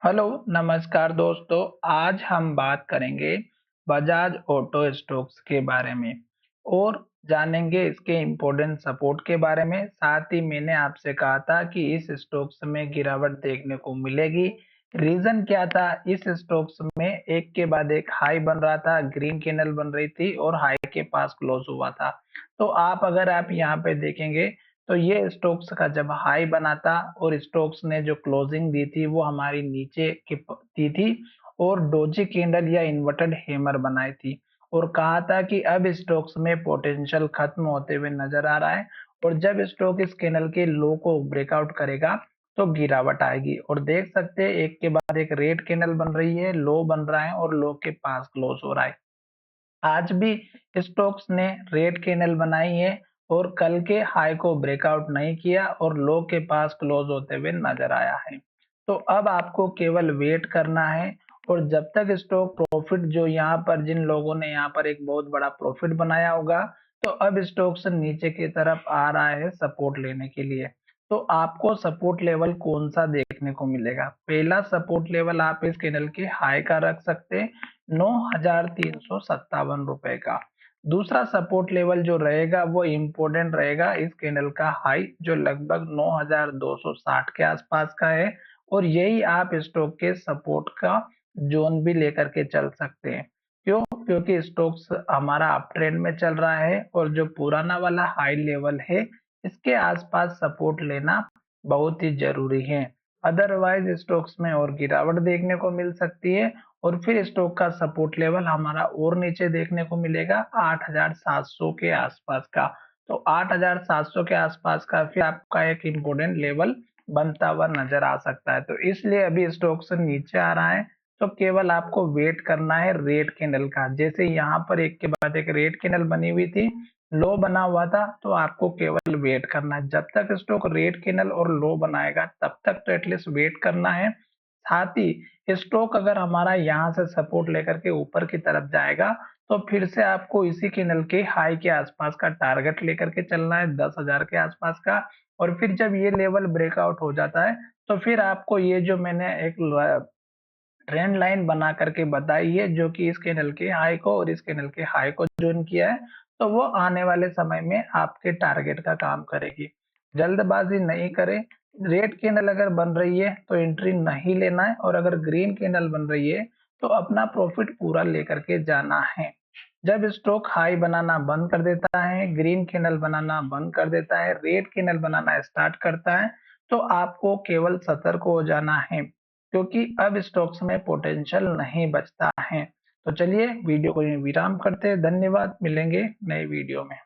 Hello, नमस्कार दोस्तों। आज हम बात करेंगे बजाज ऑटो स्टॉक्स के बारे में और जानेंगे इसके इम्पोर्टेंट सपोर्ट के बारे में। साथ ही मैंने आपसे कहा था कि इस स्टॉक्स में गिरावट देखने को मिलेगी। रीजन क्या था? इस स्टॉक्स में एक के बाद एक हाई बन रहा था, ग्रीन कैंडल बन रही थी और हाई के पास क्लोज हुआ था। तो अगर आप यहाँ पे देखेंगे तो ये स्टोक्स का जब हाई बना था और स्टोक्स ने जो क्लोजिंग दी थी वो हमारी नीचे की दी थी और डोजी कैंडल या इन्वर्टेड हैमर बनाई थी और कहा था कि अब स्टोक्स में पोटेंशियल खत्म होते हुए नजर आ रहा है और जब स्टॉक इस कैंडल के लो को ब्रेकआउट करेगा तो गिरावट आएगी। और देख सकते हैं एक के बाद एक रेड कैंडल बन रही है, लो बन रहा है और लो के पास क्लोज हो रहा है। आज भी स्टॉक्स ने रेड कैंडल बनाई है और कल के हाई को ब्रेकआउट नहीं किया और लो के पास क्लोज होते हुए नजर आया है। तो अब आपको केवल वेट करना है और जब तक स्टॉक प्रॉफिट जो यहाँ पर जिन लोगों ने यहाँ पर एक बहुत बड़ा प्रॉफिट बनाया होगा तो अब स्टॉक से नीचे की तरफ आ रहा है सपोर्ट लेने के लिए। तो आपको सपोर्ट लेवल कौन सा देखने को मिलेगा? पहला सपोर्ट लेवल आप इस कैंडल के हाई का रख सकते हैं, 9,357 रुपए का। दूसरा सपोर्ट लेवल जो रहेगा वो इम्पोर्टेंट रहेगा इस कैंडल का हाई जो लगभग 9,260 के आसपास का है और यही आप स्टॉक के सपोर्ट का जोन भी लेकर के चल सकते हैं। क्यों? क्योंकि स्टॉक्स हमारा अप ट्रेंड में चल रहा है और जो पुराना वाला हाई लेवल है इसके आसपास सपोर्ट लेना बहुत ही जरूरी है। अदरवाइज स्टॉक्स में और गिरावट देखने को मिल सकती है और फिर स्टॉक का सपोर्ट लेवल हमारा और नीचे देखने को मिलेगा 8,700 के आसपास का। तो 8,700 के आसपास का फिर आपका एक इम्पोर्टेंट लेवल बनता हुआ नजर आ सकता है। तो इसलिए अभी स्टॉक से नीचे आ रहा है तो केवल आपको वेट करना है रेड कैंडल का। जैसे यहाँ पर एक के बाद एक रेड कैंडल बनी हुई थी, लो बना हुआ था, तो आपको केवल वेट करना है। जब तक स्टॉक रेड कैंडल और लो बनाएगा तब तक तो एटलीस्ट वेट करना है। साथ ही स्टॉक अगर हमारा यहाँ से सपोर्ट लेकर के ऊपर की तरफ जाएगा तो फिर से आपको इसी कैंडल के हाई के आसपास का टारगेट लेकर के चलना है, 10,000 के आसपास का। और फिर जब ये लेवल ब्रेकआउट हो जाता है तो फिर आपको ये जो मैंने एक ट्रेंड लाइन बना करके बताई है जो कि इस कैंडल के हाई को और इस कैंडल के हाई को जोइन किया है, तो वो आने वाले समय में आपके टारगेट का काम करेगी। जल्दबाजी नहीं करें। रेड कैंडल अगर बन रही है तो एंट्री नहीं लेना है और अगर ग्रीन कैंडल बन रही है तो अपना प्रॉफिट पूरा लेकर के जाना है। जब स्टॉक हाई बनाना बंद कर देता है, ग्रीन कैंडल बनाना बंद कर देता है, रेड कैंडल बनाना स्टार्ट करता है तो आपको केवल सतर्क हो जाना है क्योंकि अब स्टॉक्स में पोटेंशियल नहीं बचता है। तो चलिए वीडियो को यहीं विराम करते हैं। धन्यवाद, मिलेंगे नए वीडियो में।